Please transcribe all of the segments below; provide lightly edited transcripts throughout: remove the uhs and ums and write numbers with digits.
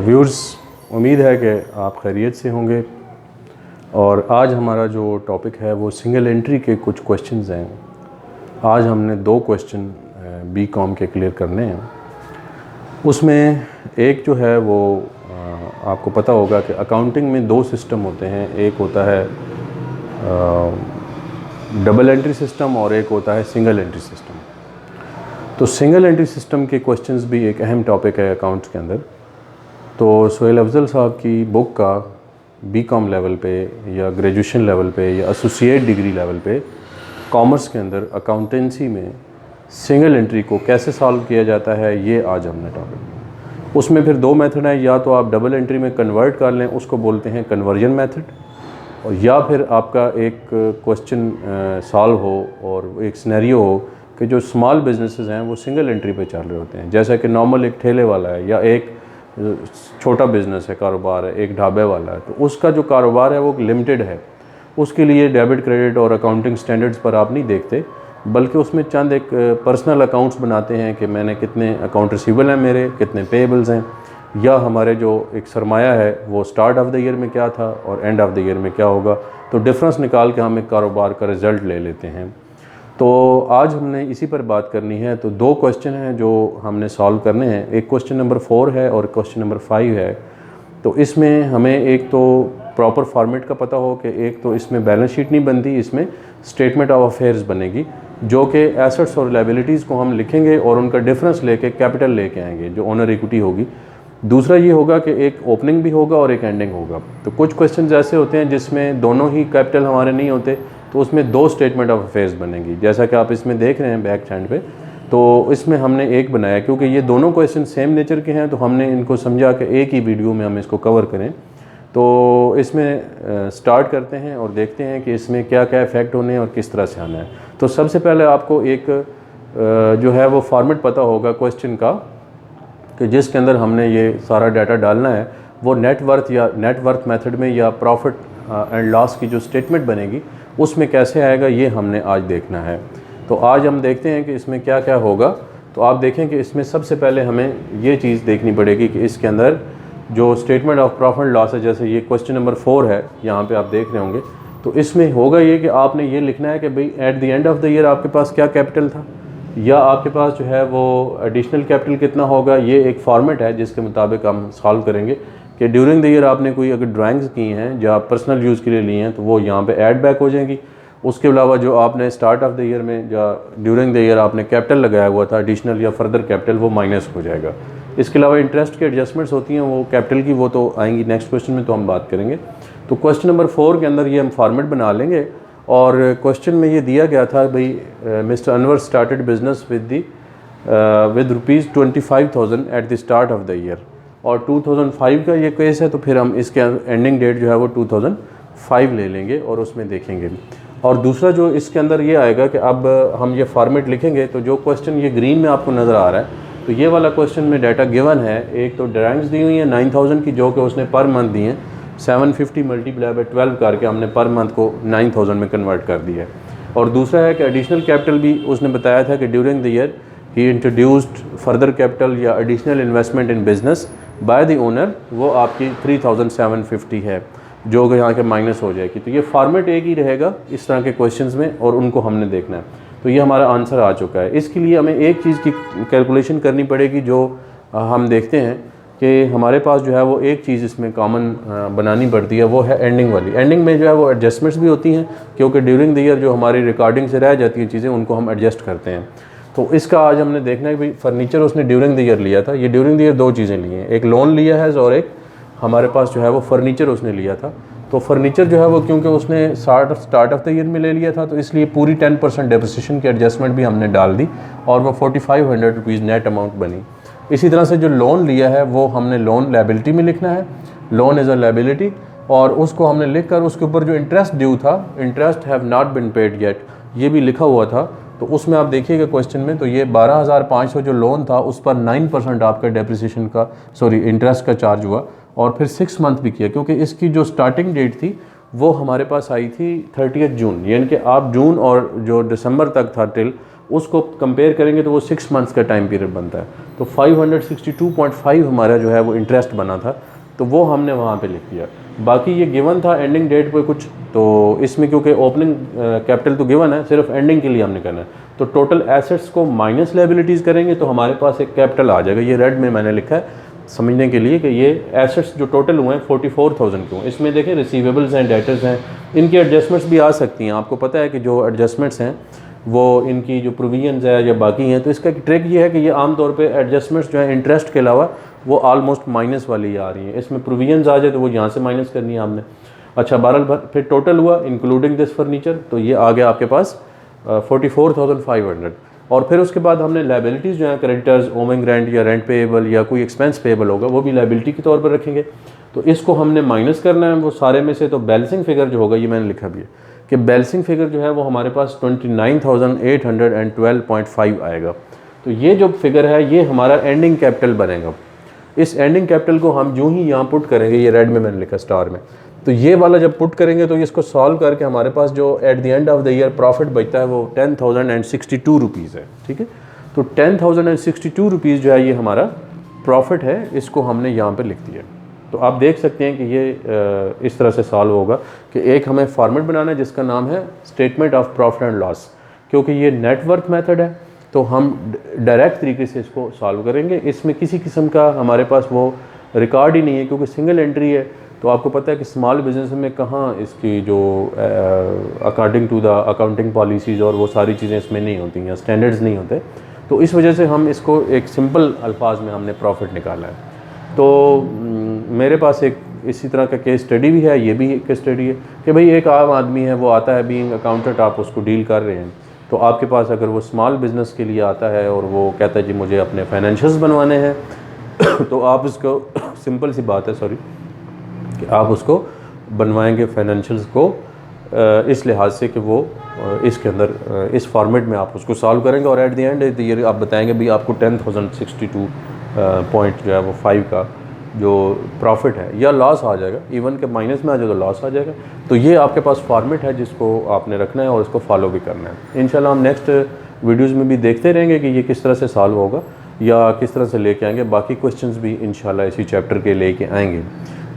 Viewers, उम्मीद है कि आप खैरियत से होंगे। और आज हमारा जो टॉपिक है वो सिंगल एंट्री के कुछ क्वेश्चंस हैं। आज हमने 2 क्वेश्चन बीकॉम के क्लियर करने हैं। उसमें एक जो है वो आपको पता होगा कि अकाउंटिंग में 2 सिस्टम होते हैं। एक होता है डबल एंट्री सिस्टम और एक होता है सिंगल एंट्री सिस्टम। तो सिंगल एंट्री सिस्टम के क्वेश्चंस भी एक अहम टॉपिक है अकाउंट्स के अंदर। तो सुहेल अफजल साहब की बुक का बीकॉम लेवल पे या ग्रेजुएशन लेवल पे या एसोसिएट डिग्री लेवल पे कॉमर्स के अंदर अकाउंटेंसी में सिंगल एंट्री को कैसे सॉल्व किया जाता है, ये आज हमने टॉपिक। उसमें फिर 2 मेथड हैं। या तो आप डबल एंट्री में कन्वर्ट कर लें, उसको बोलते हैं कन्वर्जन मेथड, और या फिर आपका एक क्वेश्चन सॉल्व हो और एक सिनेरियो हो कि जो स्मॉल बिजनेसेस हैं वो सिंगल एंट्री पे चल रहे होते हैं। जैसा कि नॉर्मल एक ठेले वाला है या एक छोटा बिज़नेस है, कारोबार है, एक ढाबे वाला है, तो उसका जो कारोबार है वो लिमिटेड है। उसके लिए डेबिट क्रेडिट और अकाउंटिंग स्टैंडर्ड्स पर आप नहीं देखते, बल्कि उसमें चंद एक पर्सनल अकाउंट्स बनाते हैं कि मैंने कितने अकाउंट रिसीवेबल हैं, मेरे कितने पेएबल्स हैं, या हमारे जो एक सरमाया है वो स्टार्ट ऑफ द ईयर में क्या था और एंड ऑफ द ईयर में क्या होगा। तो डिफरेंस निकाल के हम एक कारोबार का रिज़ल्ट ले लेते हैं। तो आज हमने इसी पर बात करनी है। तो 2 क्वेश्चन हैं जो हमने सॉल्व करने हैं। एक क्वेश्चन नंबर 4 है और क्वेश्चन नंबर 5 है। तो इसमें हमें एक तो प्रॉपर फॉर्मेट का पता हो कि एक तो इसमें बैलेंस शीट नहीं बनती, इसमें स्टेटमेंट ऑफ अफेयर्स बनेगी, जो कि एसेट्स और लायबिलिटीज़ को हम लिखेंगे और उनका डिफरेंस लेके कैपिटल लेके आएंगे जो ओनर इक्विटी होगी। दूसरा ये होगा कि एक ओपनिंग भी होगा और एक एंडिंग होगा। तो कुछ क्वेश्चंस ऐसे होते हैं जिसमें दोनों ही कैपिटल हमारे नहीं होते, तो उसमें 2 स्टेटमेंट ऑफ अफेयर्स बनेंगी, जैसा कि आप इसमें देख रहे हैं बैक हैंड पे। तो इसमें हमने एक बनाया क्योंकि ये दोनों क्वेश्चन सेम नेचर के हैं, तो हमने इनको समझा कि एक ही वीडियो में हम इसको कवर करें। तो इसमें स्टार्ट करते हैं और देखते हैं कि इसमें क्या क्या इफ़ेक्ट होने हैं और किस तरह से आना है। तो सबसे पहले आपको एक जो है वो फॉर्मेट पता होगा क्वेश्चन का, कि जिसके अंदर हमने ये सारा डाटा डालना है। वो नेटवर्थ या नेटवर्थ मेथड में या प्रॉफिट एंड लॉस की जो स्टेटमेंट बनेगी उसमें कैसे आएगा, ये हमने आज देखना है। तो आज हम देखते हैं कि इसमें क्या क्या होगा। तो आप देखें कि इसमें सबसे पहले हमें ये चीज़ देखनी पड़ेगी कि इसके अंदर जो स्टेटमेंट ऑफ प्रॉफिट लॉस है, जैसे ये क्वेश्चन नंबर 4 है, यहाँ पे आप देख रहे होंगे। तो इसमें होगा ये कि आपने ये लिखना है कि भाई at the end of the year आपके पास क्या कैपिटल था, या आपके पास जो है वो एडिशनल कैपिटल कितना होगा। ये एक फॉर्मेट है जिसके मुताबिक हम सॉल्व करेंगे कि ड्यूरिंग द ईयर आपने कोई अगर ड्राइंग्स की हैं जो आप पर्सनल यूज़ के लिए ली हैं तो वो यहाँ पे ऐड बैक हो जाएंगी। उसके अलावा जो आपने स्टार्ट ऑफ द ईयर में या ड्यूरिंग द ईयर आपने कैपिटल लगाया हुआ था एडिशनल या फर्दर कैपिटल, वो माइनस हो जाएगा। इसके अलावा इंटरेस्ट की एडजस्टमेंट्स होती हैं वो कैपिटल की, वो तो आएंगी नेक्स्ट क्वेश्चन में, तो हम बात करेंगे। तो क्वेश्चन नंबर 4 के अंदर ये हम फॉर्मेट बना लेंगे। और क्वेश्चन में ये दिया गया था भाई mister Anwar started business with ₹25,000 at the start of the year, और 2005 का ये केस है, तो फिर हम इसके एंडिंग डेट जो है वो 2005 ले लेंगे और उसमें देखेंगे। और दूसरा जो इसके अंदर ये आएगा कि अब हम ये फॉर्मेट लिखेंगे, तो जो क्वेश्चन ये ग्रीन में आपको नज़र आ रहा है, तो ये वाला क्वेश्चन में डाटा गिवन है। एक तो ड्राइंग्स दी हुई है 9,000 की, जो कि उसने पर मंथ दी हैं। 750 मल्टीप्लाई बाय 12 करके हमने पर मंथ को 9,000 में कन्वर्ट कर दिया है। और दूसरा है कि एडिशनल कैपिटल भी उसने बताया था कि during the year he introduced further capital या additional investment in business by the owner, वो आपकी 3,750 है, जो कि यहाँ के माइनस हो जाएगी। तो ये फॉर्मेट एक ही रहेगा इस तरह के क्वेश्चंस में, और उनको हमने देखना है। तो ये हमारा आंसर आ चुका है। इसके लिए हमें एक चीज़ की कैलकुलेशन करनी पड़ेगी, जो हम देखते हैं कि हमारे पास जो है वो एक चीज़ इसमें कॉमन बनानी पड़ती है, वो है एंडिंग वाली। एंडिंग में जो है वो एडजस्टमेंट्स भी होती हैं, क्योंकि ड्यूरिंग द ईयर जो हमारी रिकॉर्डिंग से रह जाती हैं चीज़ें, उनको हम एडजस्ट करते हैं। तो इसका आज हमने देखना है कि भाई फर्नीचर उसने ड्यूरिंग द ईयर लिया था। ये ड्यूरिंग द ईयर 2 चीज़ें ली हैं, एक लोन लिया है और एक हमारे पास जो है वो फर्नीचर उसने लिया था। तो फर्नीचर जो है वो क्योंकि उसने स्टार्ट ऑफ द ईयर में ले लिया था, तो इसलिए पूरी 10% डेप्रिसिएशन की एडजस्टमेंट भी हमने डाल दी, और वो ₹4,500 नेट अमाउंट बनी। इसी तरह से जो लोन लिया है वो हमने लोन लायबिलिटी में लिखना है, लोन इज़ अ लायबिलिटी, और उसको हमने लिख कर उसके ऊपर जो इंटरेस्ट ड्यू था, interest have not been paid yet, ये भी लिखा हुआ था। तो उसमें आप देखिएगा क्वेश्चन में, तो ये 12,500 जो लोन था उस पर 9% आपका डेप्रिसिएशन का इंटरेस्ट का चार्ज हुआ, और फिर 6 मंथ भी किया, क्योंकि इसकी जो स्टार्टिंग डेट थी वो हमारे पास आई थी 30 जून, यानी कि आप जून और जो दिसंबर तक था टिल, उसको कंपेयर करेंगे तो वो 6 मंथ्स का टाइम पीरियड बनता है। तो 562.5 हमारा जो है वो इंटरेस्ट बना था, तो वो हमने वहाँ पे लिख दिया। बाकी ये गिवन था एंडिंग डेट पे कुछ, तो इसमें क्योंकि ओपनिंग कैपिटल तो गिवन है, सिर्फ एंडिंग के लिए हमने करना है। तो टोटल एसेट्स को माइनस लायबिलिटीज़ करेंगे तो हमारे पास एक कैपिटल आ जाएगा। ये रेड में मैंने लिखा है समझने के लिए कि ये एसेट्स जो टोटल हुए हैं 44,000 के हुए। इसमें देखें रिसीवेबल्स हैं, डेटर्स हैं, इनकी एडजस्टमेंट्स भी आ सकती हैं। आपको पता है कि जो एडजस्टमेंट्स हैं वो इनकी जो प्रोविजंस है या बाकी हैं, तो इसका ट्रिक ये है कि ये आमतौर पे एडजस्टमेंट्स जो है इंटरेस्ट के अलावा वो ऑलमोस्ट माइनस वाली आ रही हैं। इसमें प्रोविजंस आ जाए तो वो यहाँ से माइनस करनी है आपने। अच्छा, बहरहाल फिर टोटल हुआ इंक्लूडिंग दिस फर्नीचर, तो ये आ गया आपके पास 44,500। और फिर उसके बाद हमने लायबिलिटीज़ जो है क्रेडिटर्स, ओमिंग रेंट या रेंट पेएबल या कोई एक्सपेंस पेएबल होगा वो भी लायबिलिटी के तौर पर रखेंगे। तो इसको हमने माइनस करना है वो सारे में से। तो बैलेंसिंग फिगर जो होगा, ये मैंने लिखा भी है कि बैलेंसिंग फिगर जो है वो हमारे पास 29,812.5 आएगा। तो ये जो फिगर है ये हमारा एंडिंग कैपिटल बनेगा। इस एंडिंग कैपिटल को हम यूँ ही यहाँ पुट करेंगे, ये रेड में मैंने लिखा स्टार में, तो ये वाला जब पुट करेंगे तो इसको सॉल्व करके हमारे पास जो at the end of the year profit बचता है वो 10,062 रुपीज़ है। ठीक है, तो 10,062 रुपीज़ जो है ये हमारा प्रॉफिट है, इसको हमने यहाँ पे लिख दिया। तो आप देख सकते हैं कि ये इस तरह से सॉल्व होगा कि एक हमें फॉर्मेट बनाना है जिसका नाम है statement of profit and loss. क्योंकि ये नेटवर्थ मेथड है तो हम डायरेक्ट तरीके से इसको सॉल्व करेंगे। इसमें किसी किस्म का हमारे पास वो रिकॉर्ड ही नहीं है क्योंकि सिंगल एंट्री है। तो आपको पता है कि स्मॉल बिजनेस में कहाँ इसकी जो according to the accounting policies और वो सारी चीज़ें इसमें नहीं होती हैं, स्टैंडर्ड्स नहीं होते। तो इस वजह से हम इसको एक सिंपल अल्फाज में हमने प्रॉफिट निकाला है। तो मेरे पास एक इसी तरह का केस स्टडी भी है, ये भी एक केस स्टडी है कि भाई एक आम आदमी है, वो आता है बीइंग अकाउंटेंट, आप उसको डील कर रहे हैं। तो आपके पास अगर वो स्मॉल बिज़नेस के लिए आता है और वो कहता है जी मुझे अपने फाइनेंशियल्स बनवाने हैं तो आप उसको सिंपल सी बात है सॉरी कि आप उसको बनवाएंगे फाइनेंशियल्स को इस लिहाज से कि वो इसके अंदर इस फॉर्मेट में आप उसको सॉल्व करेंगे और एट द एंड ये आप बताएंगे भी आपको 10,062 पॉइंट जो है वो 5 का जो प्रॉफिट है या लॉस आ जाएगा, इवन के माइनस में आ जाए तो लॉस आ जाएगा। तो ये आपके पास फॉर्मेट है जिसको आपने रखना है और इसको फॉलो भी करना है। इंशाल्लाह हम नेक्स्ट वीडियोज़ में भी देखते रहेंगे कि ये किस तरह से सॉल्व होगा या किस तरह से लेके आएंगे। बाकी क्वेश्चंस भी इंशाल्लाह इसी चैप्टर के लेके आएंगे।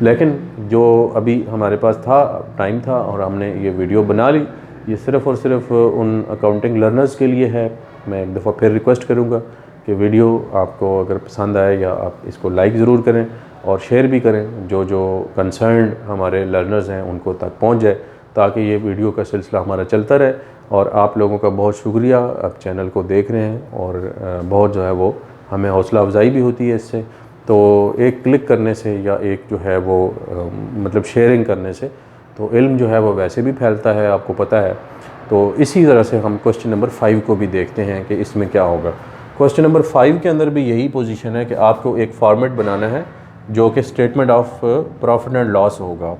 लेकिन जो अभी हमारे पास था टाइम था और हमने ये वीडियो बना ली, ये सिर्फ़ और सिर्फ उन अकाउंटिंग लर्नर्स के लिए है। मैं एक दफ़ा फिर रिक्वेस्ट करूँगा कि वीडियो आपको अगर पसंद आए या आप इसको लाइक ज़रूर करें और शेयर भी करें, जो जो कंसर्न्ड हमारे लर्नर्स हैं उनको तक पहुँच जाए, ताकि ये वीडियो का सिलसिला हमारा चलता रहे। और आप लोगों का बहुत शुक्रिया, आप चैनल को देख रहे हैं और बहुत जो है वो हमें हौसला अफजाई भी होती है इससे। तो एक क्लिक करने से या एक जो है वो मतलब शेयरिंग करने से तो इल्म जो है वो वैसे भी फैलता है, आपको पता है। तो इसी तरह से हम क्वेश्चन नंबर 5 को भी देखते हैं कि इसमें क्या होगा। क्वेश्चन नंबर 5 के अंदर भी यही पोजीशन है कि आपको एक फॉर्मेट बनाना है जो कि statement of profit and loss होगा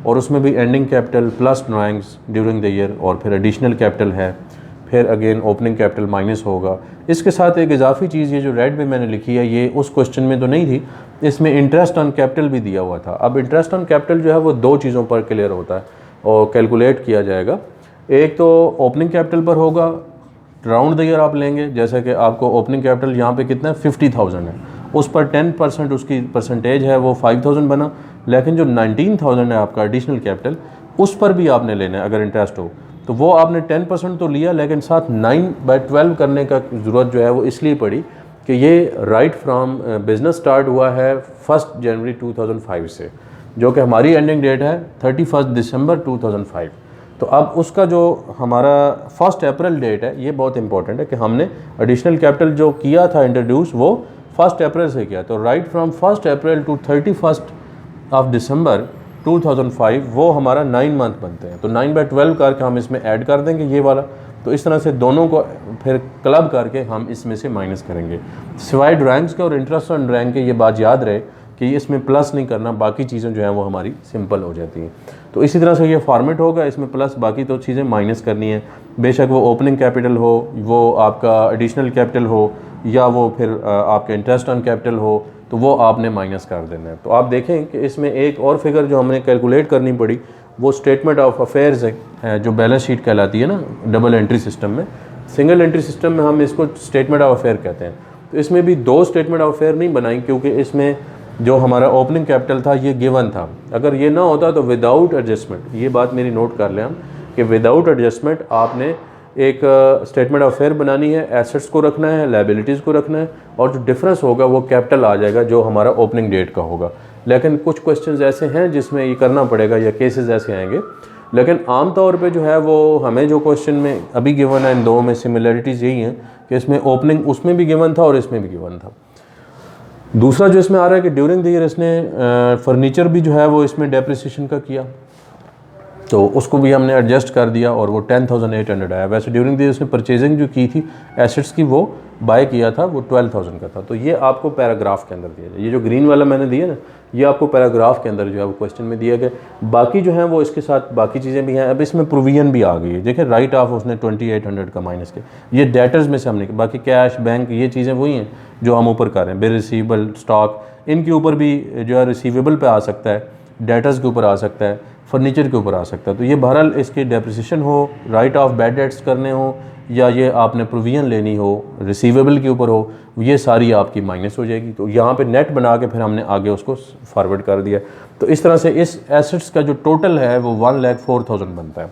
और उसमें भी ending capital plus drawings during the year और फिर एडिशनल कैपिटल है, फिर अगेन ओपनिंग कैपिटल माइनस होगा। इसके साथ एक इजाफी चीज़ ये जो रेड में मैंने लिखी है ये उस क्वेश्चन में तो नहीं थी, इसमें इंटरेस्ट ऑन कैपिटल भी दिया हुआ था। अब इंटरेस्ट ऑन कैपिटल जो है वो 2 चीज़ों पर क्लियर होता है और कैलकुलेट किया जाएगा। एक तो ओपनिंग कैपिटल पर होगा, राउंड द ईयर आप लेंगे, जैसे कि आपको ओपनिंग कैपिटल यहाँ पे कितना है 50,000 है, उस पर 10% उसकी परसेंटेज है वो 5,000 बना। लेकिन जो 19,000 है आपका एडिशनल कैपिटल, उस पर भी आपने लेना है अगर इंटरेस्ट हो तो वो आपने 10% तो लिया, लेकिन साथ 9/12 करने का ज़रूरत जो है वो इसलिए पड़ी कि ये राइट फ्रॉम बिज़नेस स्टार्ट हुआ है 1 जनवरी 2005 से, जो कि हमारी एंडिंग डेट है 31 दिसंबर 2005। तो अब उसका जो हमारा 1 अप्रैल डेट है ये बहुत इंपॉर्टेंट है कि हमने एडिशनल कैपिटल जो किया था इंट्रोड्यूस वो 1 अप्रैल से किया। तो राइट फ्रॉम 1 अप्रैल टू 31 दिसंबर 2005 वो हमारा 9 मंथ बनते हैं। तो 9/12 करके हम इसमें ऐड कर देंगे ये वाला। तो इस तरह से दोनों को फिर क्लब करके हम इसमें से माइनस करेंगे। सिवाय ड्राइंग्स के और इंटरेस्ट ऑन ड्राइंग के ये बात याद रहे कि इसमें प्लस नहीं करना, बाकी चीज़ें जो हैं वो हमारी सिंपल हो जाती हैं। तो इसी तरह से ये फॉर्मेट होगा, इसमें प्लस बाकी तो चीज़ें माइनस करनी है, बेशक वो ओपनिंग कैपिटल हो, वो आपका एडिशनल कैपिटल हो या वो फिर आपका इंटरेस्ट ऑन कैपिटल हो, तो वो आपने माइनस कर देना है। तो आप देखें कि इसमें एक और फिगर जो हमने कैलकुलेट करनी पड़ी वो स्टेटमेंट ऑफ अफेयर्स है जो बैलेंस शीट कहलाती है ना डबल एंट्री सिस्टम में, सिंगल एंट्री सिस्टम में हम इसको स्टेटमेंट ऑफ अफेयर कहते हैं। तो इसमें भी 2 स्टेटमेंट ऑफ अफेयर नहीं बनाई, क्योंकि इसमें जो हमारा ओपनिंग कैपिटल था ये गिवन था। अगर ये ना होता तो विदाउट एडजस्टमेंट, ये बात मेरी नोट कर लें हम कि विदाउट एडजस्टमेंट आपने एक स्टेटमेंट ऑफ अफेयर बनानी है, एसेट्स को रखना है, लायबिलिटीज़ को रखना है, और जो डिफरेंस होगा वो कैपिटल आ जाएगा जो हमारा ओपनिंग डेट का होगा। लेकिन कुछ क्वेश्चंस ऐसे हैं जिसमें ये करना पड़ेगा, या केसेस ऐसे आएंगे, लेकिन आम तौर पे जो है वो हमें जो क्वेश्चन में अभी गिवन है इन दो में सिमिलरिटीज़ यही हैं कि इसमें ओपनिंग उसमें भी गिवन था और इसमें भी गिवन था। दूसरा जो इसमें आ रहा है कि ड्यूरिंग द ईयर इसने फर्नीचर भी जो है वो इसमें डेप्रिसिएशन का किया, तो उसको भी हमने एडजस्ट कर दिया और वो 10,800 आया। वैसे ड्यूरिंग द ईयर उसने परचेजिंग जो की थी एसेट्स की वो बाय किया था, वो 12,000 का था। तो ये आपको पैराग्राफ के अंदर दिया जाए, ये जो ग्रीन वाला मैंने दिया ना ये आपको पैराग्राफ के अंदर जो है वो क्वेश्चन में दिया गया। बाकी जो है वो इसके साथ बाकी चीज़ें भी हैं। अब इसमें प्रोविजन भी आ गई है, देखिए राइट ऑफ उसने 2,800 का माइनस के, ये डेटर्स में से हमने, बाकी कैश बैंक ये चीज़ें वही हैं जो हम ऊपर कर रहे हैं। बिल रिसीवेबल स्टॉक इनके ऊपर भी जो है रिसीवेबल पे आ सकता है, डेटर्स के ऊपर आ सकता है, फर्नीचर के ऊपर आ सकता है। तो ये बहरहाल इसकी डेप्रिसिएशन हो, राइट ऑफ बैड डेट्स करने हो, या ये आपने प्रोविजन लेनी हो रिसीवेबल के ऊपर हो, ये सारी आपकी माइनस हो जाएगी। तो यहाँ पे नेट बना के फिर हमने आगे उसको फॉरवर्ड कर दिया। तो इस तरह से इस एसेट्स का जो टोटल है वो 1,04,000 बनता है।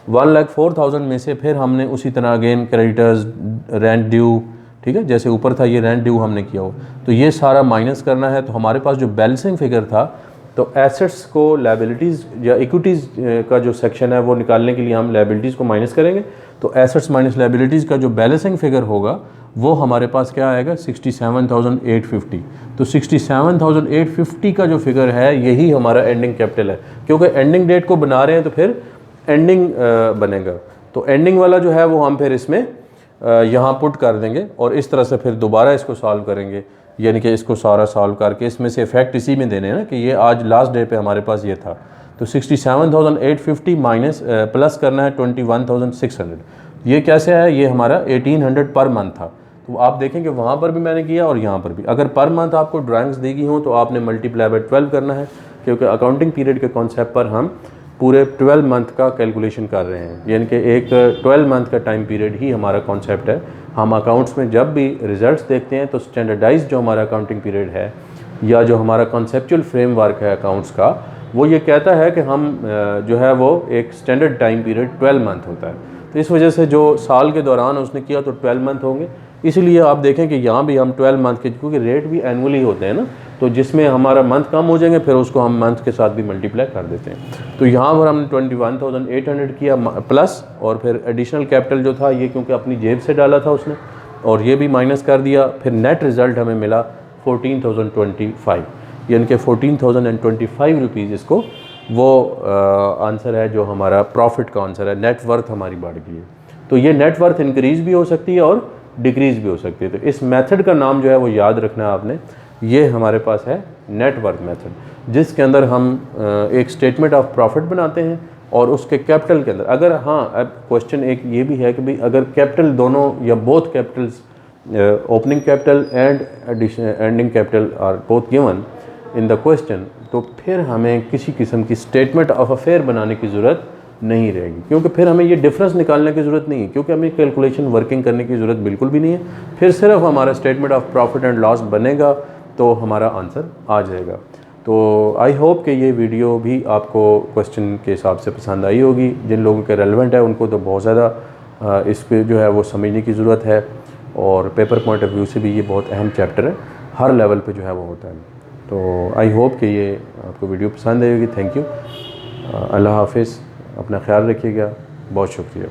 1,04,000 में से फिर हमने उसी तरह अगेन क्रेडिटर्स, रेंट ड्यू, ठीक है, जैसे ऊपर था ये रेंट ड्यू हमने किया हो, तो ये सारा माइनस करना है। तो हमारे पास जो बैलेंसिंग फिगर था, तो एसेट्स को लायबिलिटीज़ या इक्विटीज़ का जो सेक्शन है वो निकालने के लिए हम लायबिलिटीज़ को माइनस करेंगे। तो एसेट्स माइनस लायबिलिटीज़ का जो बैलेंसिंग फिगर होगा वो हमारे पास क्या आएगा, 67,850। तो 67,850 का जो फिगर है यही हमारा एंडिंग कैपिटल है, क्योंकि एंडिंग डेट को बना रहे हैं तो फिर एंडिंग बनेगा। तो एंडिंग वाला जो है वो हम फिर इसमें यहाँ पुट कर देंगे और इस तरह से फिर दोबारा इसको सॉल्व करेंगे, यानी कि इसको सारा सॉल्व करके इसमें से इफेक्ट इसी में देने हैं ना कि ये आज लास्ट डे पे हमारे पास ये था। तो 67,850 माइनस प्लस करना है 21,600। ये कैसे है, ये हमारा 1,800 पर मंथ था। तो आप देखें कि वहाँ पर भी मैंने किया और यहाँ पर भी। अगर पर मंथ आपको ड्राइंग्स दी गई हों तो आपने मल्टीप्लाई बाय 12 करना है, क्योंकि अकाउंटिंग पीरियड के कॉन्सेप्ट पर हम पूरे 12 मंथ का कैलकुलेशन कर रहे हैं, यानी कि एक 12 मंथ का टाइम पीरियड ही हमारा कॉन्सेप्ट है। हम अकाउंट्स में जब भी रिजल्ट्स देखते हैं तो स्टैंडर्डाइज जो हमारा अकाउंटिंग पीरियड है या जो हमारा कॉन्सेप्चुअल फ्रेमवर्क है अकाउंट्स का, वो ये कहता है कि हम जो है वो एक स्टैंडर्ड टाइम पीरियड 12 मंथ होता है। तो इस वजह से जो साल के दौरान उसने किया तो 12 मंथ होंगे। इसीलिए आप देखें कि यहाँ भी हम 12 मंथ के, क्योंकि रेट भी एनुअली होते हैं ना, तो जिसमें हमारा मंथ कम हो जाएंगे फिर उसको हम मंथ के साथ भी मल्टीप्लाई कर देते हैं। तो यहाँ पर हमने 21,800 किया प्लस, और फिर एडिशनल कैपिटल जो था ये क्योंकि अपनी जेब से डाला था उसने, और ये भी माइनस कर दिया। फिर नेट रिज़ल्ट हमें मिला 14,025, यानी कि 14,025 रुपीज़ इसको वो आंसर है जो हमारा प्रॉफिट का आंसर है। नेट वर्थ हमारी बढ़ गई है। तो ये नेट वर्थ इंक्रीज़ भी हो सकती है और डिक्रीज़ भी हो सकती है। तो इस मेथड का नाम जो है वो याद रखना है आपने। ये हमारे पास है नेट वर्थ मेथड, जिसके अंदर हम एक स्टेटमेंट ऑफ प्रॉफिट बनाते हैं और उसके कैपिटल के अंदर अगर, हाँ अब क्वेश्चन एक ये भी है कि भाई अगर कैपिटल दोनों या both Capitals, opening capital and ending capital R both given in the question, तो फिर हमें किसी किस्म की स्टेटमेंट ऑफ अफेयर बनाने की ज़रूरत नहीं रहेगी, क्योंकि फिर हमें ये डिफरेंस निकालने की ज़रूरत नहीं है, क्योंकि हमें कैलकुलेशन वर्किंग करने की ज़रूरत बिल्कुल भी नहीं है। फिर सिर्फ हमारा statement of profit and loss बनेगा तो हमारा आंसर आ जाएगा। तो आई होप कि ये वीडियो भी आपको क्वेश्चन के हिसाब से पसंद आई होगी। जिन लोगों के रेलेवेंट है उनको तो बहुत ज़्यादा इस पर जो है वो समझने की ज़रूरत है, और पेपर पॉइंट ऑफ व्यू से भी ये बहुत अहम चैप्टर है, हर लेवल पे जो है वो होता है। तो आई होप कि ये आपको वीडियो पसंद आएगी। थैंक यू, अल्लाह हाफिज़, अपना ख्याल रखिएगा, बहुत शुक्रिया।